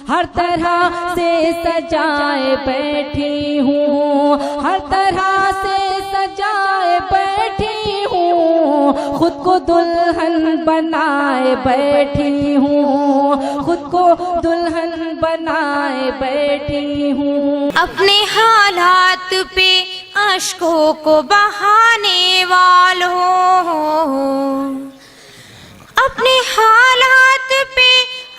हर तरह से सजाए बैठी हूँ, हर तरह से सजाए बैठी हूँ, खुद को दुल्हन बनाए बैठी हूँ, खुद को दुल्हन बनाए बैठी हूँ। अपने हालात पे अश्कों को बहाने वालों, अपने हालात पे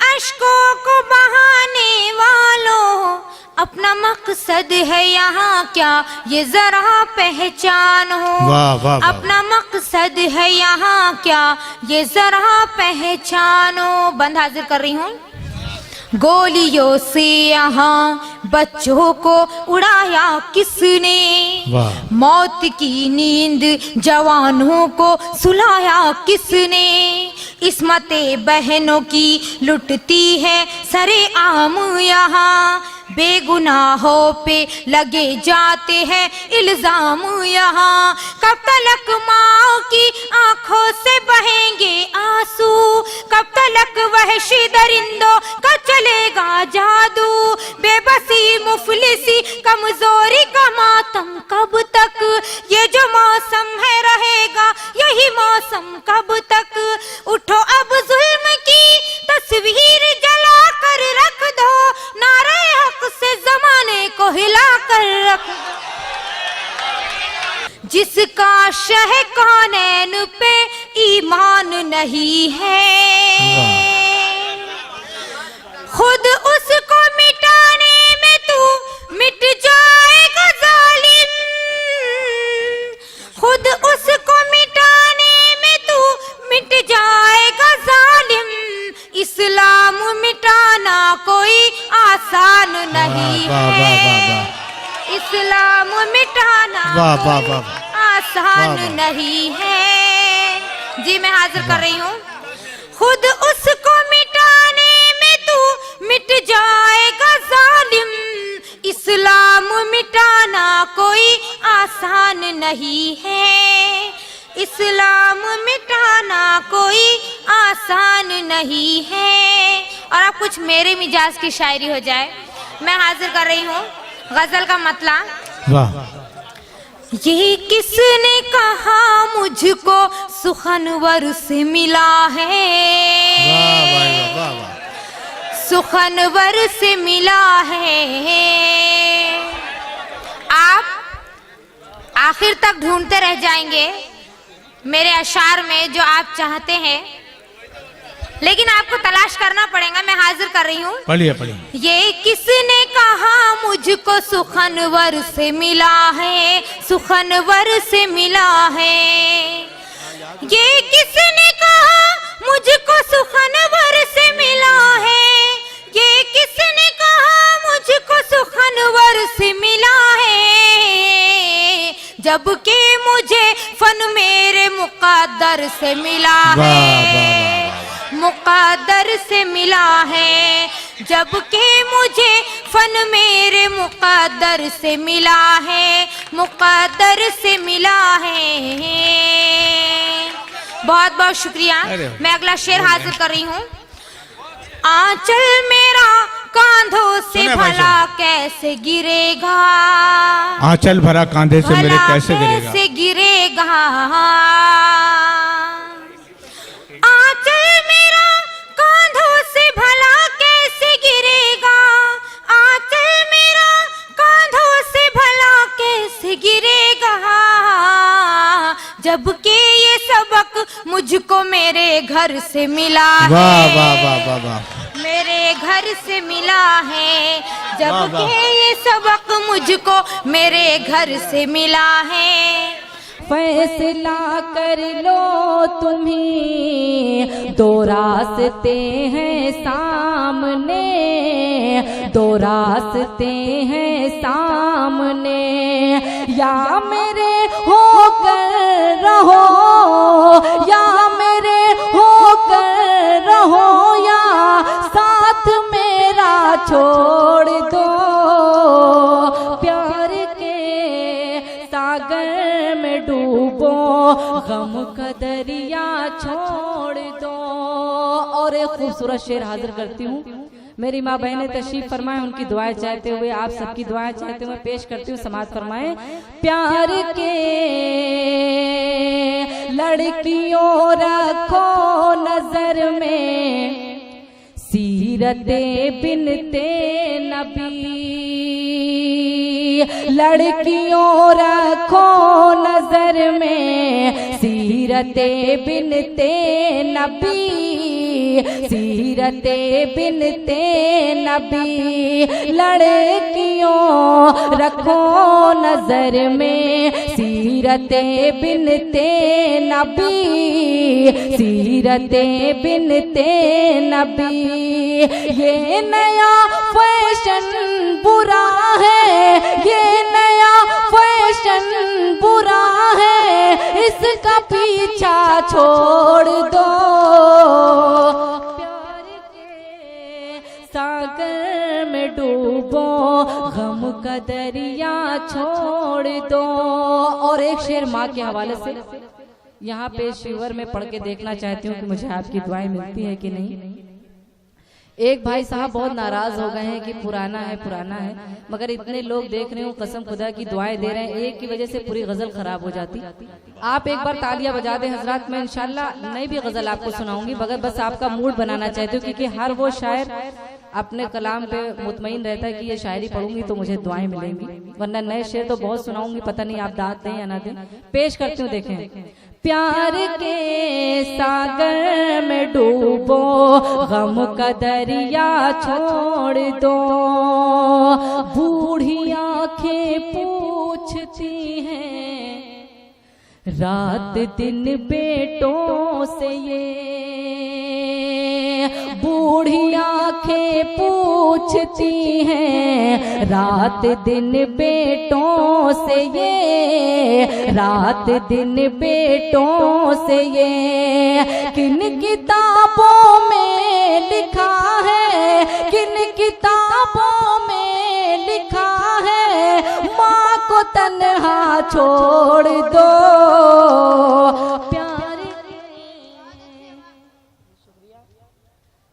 अश्कों को बहाने वालों, अपना मकसद है यहाँ क्या ये जरा पहचानो। वाह वाह वाह। अपना मकसद है यहाँ क्या ये जरा पहचानो। बंद हाजिर कर रही हूँ। गोलियों से यहाँ बच्चों को उड़ाया किसने, मौत की नींद जवानों को सुलाया किसने, इस्मतें बहनों की लुटती है सरे आम यहाँ, बेगुनाहों पे लगे जाते हैं इल्जाम यहाँ। कब तलक माँ की आंखों से बहेंगे आंसू, कब तलक वहशी दरिंदों का चलेगा जादू, बेबसी मुफलिसी कमजोरी का मातम कब तक, ये जो मौसम है रहेगा यही मौसम कब तक। उठो अब जुल्म की तस्वीर जला कर रख दो, नारे हक से जमाने को हिला कर रख दो। जिसका शह कौनैन पे ईमान नहीं है, खुद उसको मिटाने में तू मिट जाएगा जालिम, खुद उसको मिटाने में तू मिट जाएगा जालिम। इस्लाम मिटाना कोई आसान नहीं है, इस्लाम मिटाना आसान नहीं है। जी मैं हाजिर कर रही हूँ। खुद उसको मिटाने में तू मिट जाएगा जालिम, इस्लाम मिटाना कोई आसान नहीं है, इस्लाम मिटाना कोई आसान नहीं है। और अब कुछ मेरे मिजाज की शायरी हो जाए। मैं हाजिर कर रही हूँ गजल का मतला। वाह। ये किसने कहा मुझको सुखनवर से मिला है, वाह वाह वाह। सुखनवर से मिला है। आप आखिर तक ढूंढते रह जाएंगे मेरे अशार में जो आप चाहते हैं, लेकिन आपको तलाश करना पड़ेगा। मैं हाजिर कर रही हूँ। पढ़िए पढ़िए। ये किसने कहा मुझको सुखनवर से मिला है, सुखनवर से मिला है। ये किसने कहा मुझको सुखनवर से मिला है, ये किसने कहा मुझको सुखनवर से मिला है। जबकि मुझे फन मेरे मुक़द्दर से मिला है, मुक़द्दर से मिला है। जबकि मुझे फन मेरे मुक़द्दर से मिला है, मुक़द्दर से मिला है। बहुत बहुत शुक्रिया। मैं अगला शेर हाजिर कर रही हूँ। आंचल मेरा कांधों से भला कैसे गिरेगा, आंचल भरा कांधे से मेरे कैसे गिरेगा, कैसे गिरेगा। आंचल मेरा कांधों से भला कैसे गिरेगा, आंचल मेरा कांधों से भला कैसे गिरेगा। जबकि ये सबक मुझको मेरे घर से मिला है, वाह वाह वाह वाह वाह। मेरे घर से मिला है। जबकि ये सबक मुझको मेरे घर से मिला है। फैसला कर लो तुम्ही, दो रास्ते हैं सामने, दो रास्ते हैं सामने। या मेरे होकर रहो, या मेरे होकर रहो, या साथ मेरा छोड़ दो। प्यार के सागर में डूबो, गम का दरिया छोड़ दो। और एक खूबसूरत शेर हाजिर करती हूँ। मेरी माँ बहनें तशरीफ फरमाएं, उनकी दुआएं चाहते हुए, आप सबकी दुआएं चाहते हुए पेश करती हूँ। समाअत फरमाएं। प्यार के लड़कियों रखो नजर में, सीरते बिनते नबी। लड़कियों रखो नजर में, सीरते बिनते नबी। सीरते बिनते नबी। लड़कियों रखो नजर में, सीरते बिनते नबी। सीरते बिनते नबी। ये नया फैशन बुरा है, ये नया फैशन बुरा है, इसका पीछा छोड़ दो। प्यार के सागर में डूबो, गम का दरिया छोड़ दो। और एक शेर माँ के हवाले से यहाँ पे शिवर में पढ़ के देखना चाहती हूँ कि मुझे आपकी दुआएं मिलती है कि नहीं। एक भाई साहब बहुत नाराज हो गए हैं कि पुराना है, मगर इतने लोग देख रहे हो, कसम खुदा की दुआएं दे रहे हैं, एक की वजह से पूरी गजल खराब हो जाती। आप एक बार तालियां बजा दें हजरात, मैं इंशाल्लाह नई भी गजल आपको सुनाऊंगी, मगर बस आपका मूड बनाना चाहती हूँ, क्योंकि हर वो शायर अपने कलाम पे मुतमईन रहता है कि ये शायरी पढ़ूंगी तो मुझे दुआएं मिलेंगी, वरना नए शेर तो बहुत सुनाऊंगी, पता नहीं आप दाद दें या ना दें। पेश करती हूँ, देखें। प्यार के सागर में डूबो, गम का दरिया छोड़ दो। बूढ़ी आंखें पूछती हैं रात दिन बेटों से ये। बूढ़ी आंखें पूछती हैं रात दिन बेटों से ये। रात दिन बेटों से ये। किन किताबों में लिखा है, किन किताबों में लिखा है, माँ को तन्हा छोड़ दो।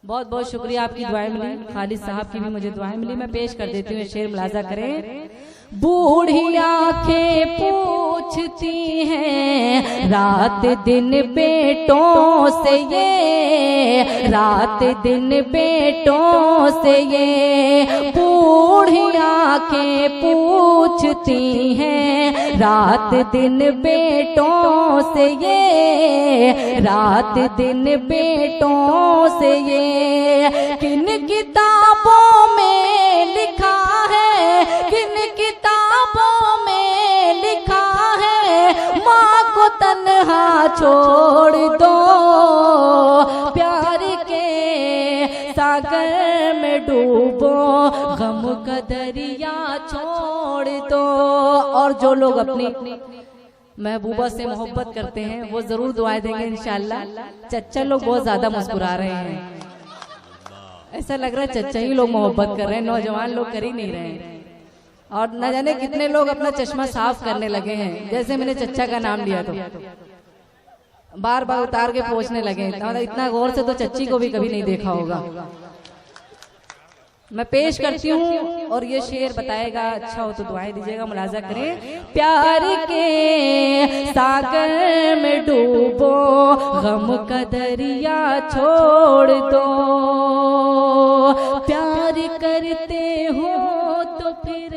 बहुत बहुत शुक्रिया, आपकी दुआएं मिली, खालिद साहब की भी मुझे दुआएं मिली। मैं पेश कर देती हूँ, शेर मुलाजा करें। बूढ़ी आंखें पूछती हैं रात दिन बेटों से ये। रात दिन बेटों से ये। बूढ़ी आंखें पूछती हैं रात दिन बेटों से ये। रात दिन बेटों से ये। किन किताबों में लिखा है, किन किताबों में लिखा है, माँ को तन्हा छोड़ दो। प्यार के सागर में डूबो, गम का दरिया छोड़ दो। और जो लोग अपनी महबूबा से मोहब्बत करते हैं वो जरूर दुआएं देंगे इंशाल्लाह। चच्चा लोग बहुत ज्यादा मुस्कुरा रहे हैं, ऐसा लग रहा है चच्चा ही लोग मोहब्बत कर रहे हैं, नौजवान लोग कर ही नहीं रहे हैं। और न जाने कितने लोग अपना चश्मा साफ करने लगे हैं, जैसे मैंने चच्चा का नाम लिया तो बार बार उतार के पोंछने लगे। इतना गौर से तो चच्ची को भी कभी नहीं देखा होगा। मैं पेश करती हूँ और ये शेर बताएगा, अच्छा हो तो दुआएं दीजिएगा, मुलाजा करें। प्यार के सागर में डूबो, गम का दरिया छोड़ दो। प्यार करते हो तो फिर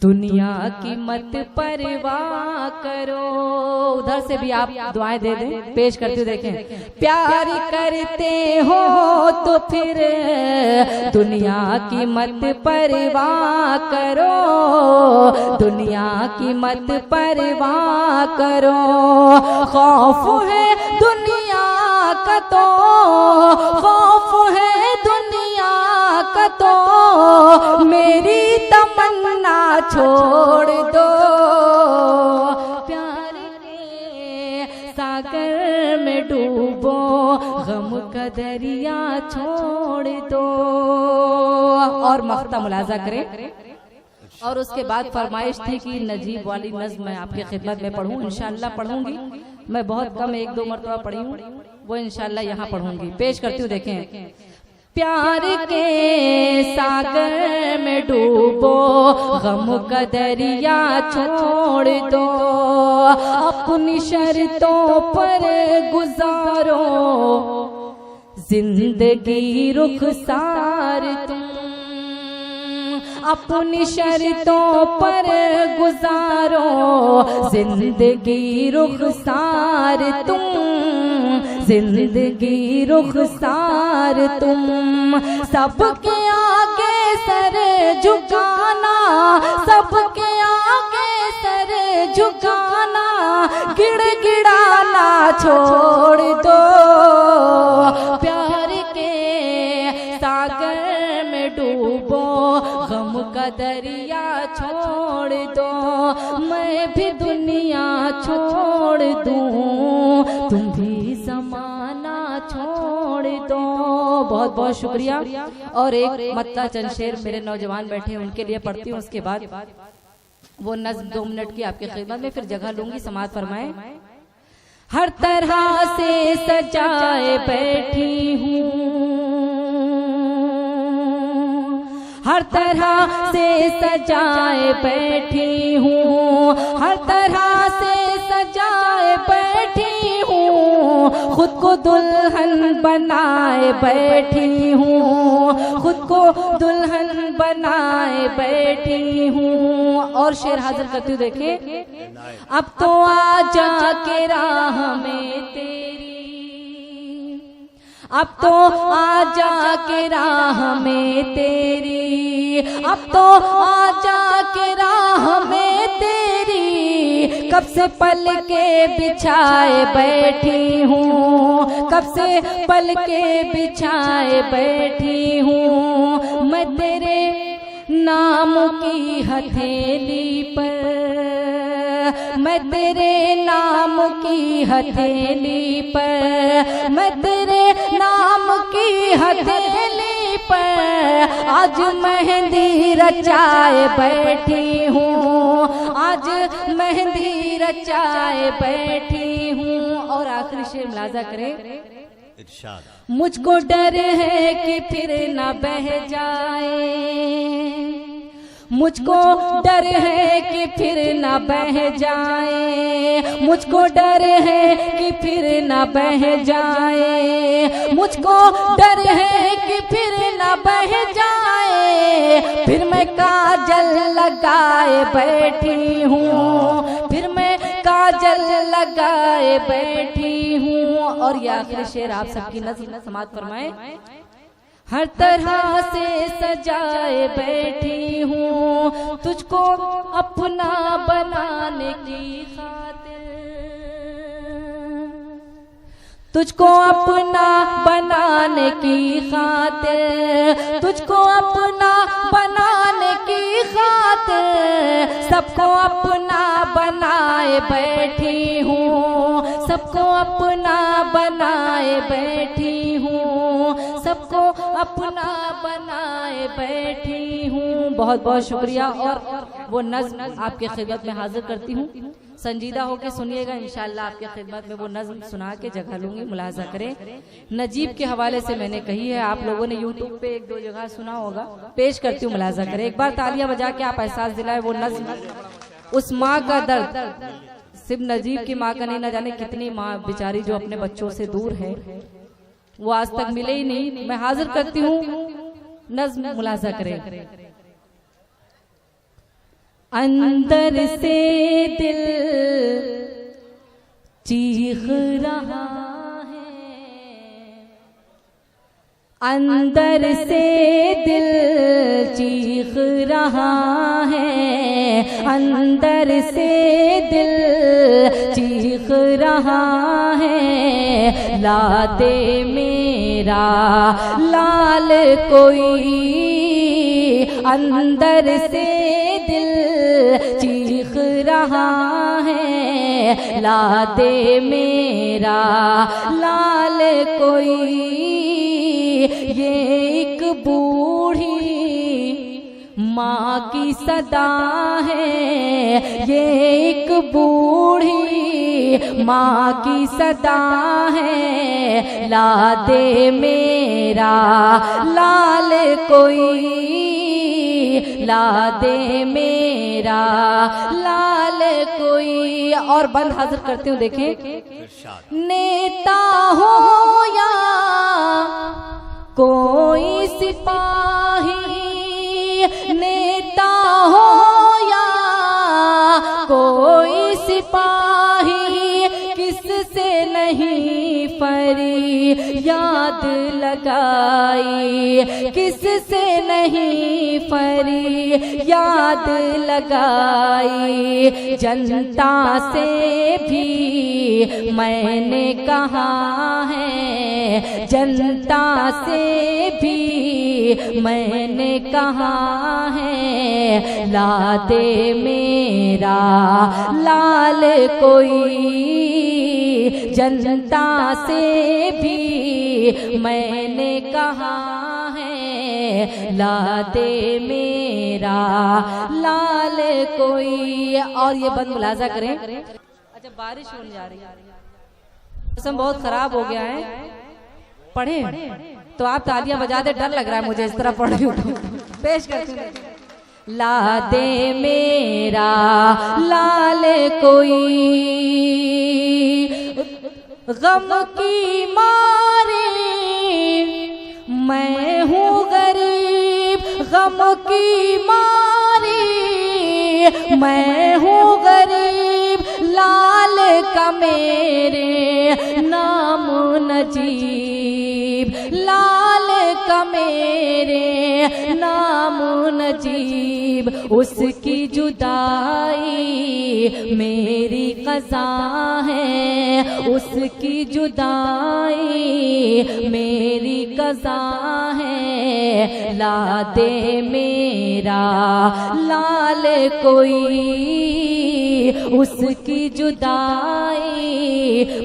दुनिया की मत परवाह करो। उधर से भी आप दुआएं दे दें, पेश करती हूँ, देखें। प्यार करते हो तो फिर दुनिया की मत परवाह करो। दुनिया की मत परवाह करो। खौफ है दुनिया का तो, खौफ है दुनिया का तो, मेरी तमन्ना छोड़ दो। प्यार के सागर में डूबो, गम का दरिया छोड़ दो। और मख्ता मुलाजा करें। और उसके बाद फरमाइश थी कि नजीब वाली नज़्म मैं आपकी खिदमत में पढ़ूं, इंशाल्लाह पढ़ूंगी। मैं बहुत कम 1-2 मरतबा पढ़ी हूँ, वो इंशाल्लाह यहाँ पढ़ूंगी। पेश करती हूँ, देखें। प्यार के सागर में डूबो, गम का दरिया छोड़ दो, अपनी शर्तों पर गुजारो जिंदगी रुखसार तुम, अपनी शर्तों पर गुजारो जिंदगी रुखसार तुम, जिंदगी रुखसार तुम। सबके आगे सर झुकाना, सबके आगे सर झुकाना, गिड़गिड़ाना छोड़ दो, प्यार के सागर में डूबो, गम का दरिया छोड़ दो, मैं भी दुनिया छोड़ दूं, तुम भी ज़माना छोड़ दो। बहुत बहुत शुक्रिया। और एक मत्ता चंद शेर मेरे नौजवान बैठे हैं उनके लिए पढ़ती हूँ, उसके बाद वो नज़्म 2 मिनट की आपकी खिदमत में, फिर जगह लूंगी, समाअत फरमाएं। हर तरह से सजाए बैठी हूँ, हर तरह से सजाए बैठी हूँ, हर तरह से सजाए बैठी हूँ, खुद को दुल्हन बनाए बैठी हूँ, खुद को दुल्हन बनाए बैठी हूँ। और शेर हाजिर करती हूँ, देखे। अब तो आजा के राह में तेरी, अब तो आजा के राह में तेरी, अब तो आजा के राह में तेरी, कब से पल के बिछाए बैठी हूँ, कब से पल के बिछाए बैठी हूँ, मैं तेरे नाम की हथेली पर, मैं तेरे नाम की हथेली पर, मैं तेरे नाम की हथेली पर आज मेहंदी रचाए बैठी हूँ, आज मेहंदी रचाए बैठी हूँ। और आखिरी शेर मुलाजा करें। मुझको डर है कि फिर न बह जाए, मुझको डर है कि फिर न बह जाए, मुझको डर है कि फिर न बह जाए, मुझको डर है कि फिर न बह जाए, फिर मैं काजल लगाए बैठी हूँ, फिर मैं काजल लगाए बैठी हूँ। और ये आखिरी शेर आप सबकी नज़्म समाअत फरमाएं। हर तरह से सजाए बैठी हूँ, तुझको अपना बनाने की खातिर, तुझको अपना बनाने की खातिर, तुझको अपना बनाने की खातिर, सबको अपना बनाए बैठी हूँ, सबको अपना बनाए बैठी हूँ, सबको अपना बनाए बैठी हूँ। बहुत बहुत शुक्रिया। और वो नज़्म आपके खिदमत में हाजिर करती हूँ, संजीदा होके सुनिएगा, इंशाअल्लाह आपके खिदमत में वो नज़्म सुना के जगह लूंगी, मुलाजा करें। नजीब के हवाले से मैंने कही है, आप लोगों ने यूट्यूब पे 1-2 जगह सुना होगा, पेश करती हूँ, मुलाजा करें। एक बार तालियां बजा के आप एहसास दिलाए वो नज़्म, उस माँ का दर्द, सिर्फ नजीब की माँ का नहीं, न जाने कितनी माँ बेचारी जो अपने बच्चों से दूर है, वो आज तक मिले ही नहीं। मैं हाजिर करती हूँ नज़्म, मुलाजा करें। अंदर से दिल चीख रहा है, अंदर से दिल चीख रहा है, अंदर से दिल चीख रहा है, ला दे मेरा लाल कोई, अंदर से दिल चीख रहा है, ला दे मेरा लाल कोई। ये एक बूढ़ी माँ माँ की सदा है, ये एक बूढ़ी माँ की सदा है। ला दे मेरा लाल कोई, ला दे मेरा लाल कोई। और बंद हाजिर करती हूँ, देखें। नेता हो या कोई सिपाही, नेता हो या कोई सिपाही, किससे नहीं फरियाद लगाई, किससे नहीं फरियाद लगाई। जनता से भी मैंने कहा है, जनता से भी मैंने कहा है। ला दे मेरा लाल कोई, जनता से भी मैंने कहा है। ला दे मेरा लाल कोई। और ये बंद मुलाजा करें। अच्छा, बारिश होने जा रही है, मौसम बहुत खराब हो गया है। पढ़े तो आप तालियां बजा दे, डर लग रहा है मुझे इस तरह पढ़ रही हूं। पेश करती हूं। ला दे मेरा लाल कोई, गम की मारे मैं हूँ गरीब, गम की मारे मैं हूँ गरीब। लाल का मेरे नाम नजीब, लाल का मेरे नाम नजीब। उसकी जुदाई मेरी क़ज़ा है, उसकी जुदाई मेरी क़ज़ा है। ला दे मेरा लाल कोई, उसकी जुदाई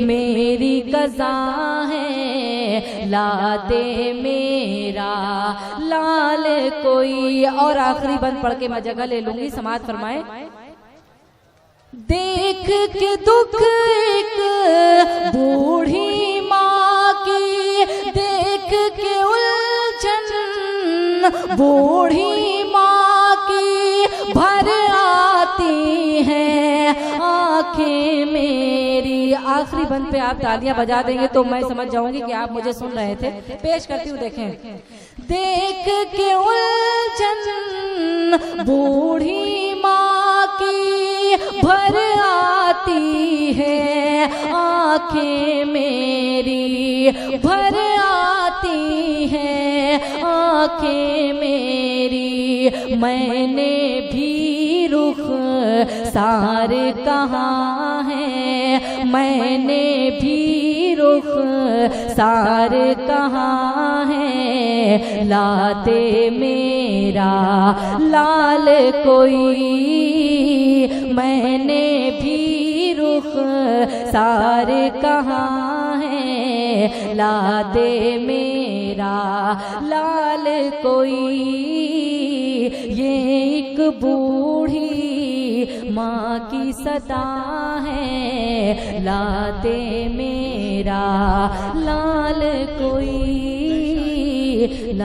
मेरी क़ज़ा है। ला दे मेरा लाल कोई। और आखिरी बंद पढ़ के मैं जगह ले लूंगी, समाअत फरमाए। देख के दुख एक बूढ़ी माँ की, देख के उलझन बूढ़ी माँ की, भर आती है आंखें मेरी। आखिरी बंद पे आप तालियां बजा देंगे तो मैं समझ जाऊंगी कि आप मुझे सुन रहे थे। पेश करती हूँ, देखें। देख के उलझन बूढ़ी माँ की, भर आती है आंखें मेरी, भर आती है आंखें मेरी। मैंने भी रुख सार कहाँ है, मैंने भी रुख सार कहाँ है। ला दे मेरा लाल कोई, मैंने भी रुख सार कहाँ है। ला दे मेरा लाल कोई। ये एक बूढ़ी माँ की सदा है, ला दे मेरा लाल कोई।